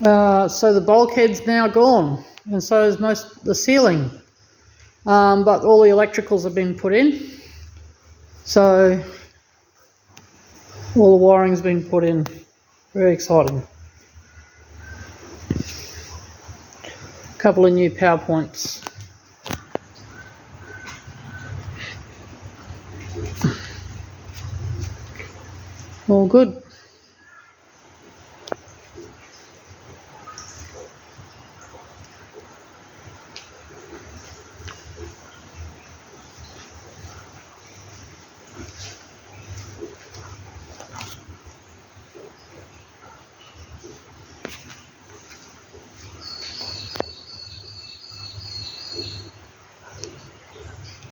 So the bulkhead's now gone, and so is most the ceiling. But all the electricals have been put in, so all the wiring's been put in. Very exciting. A couple of new power points. All good.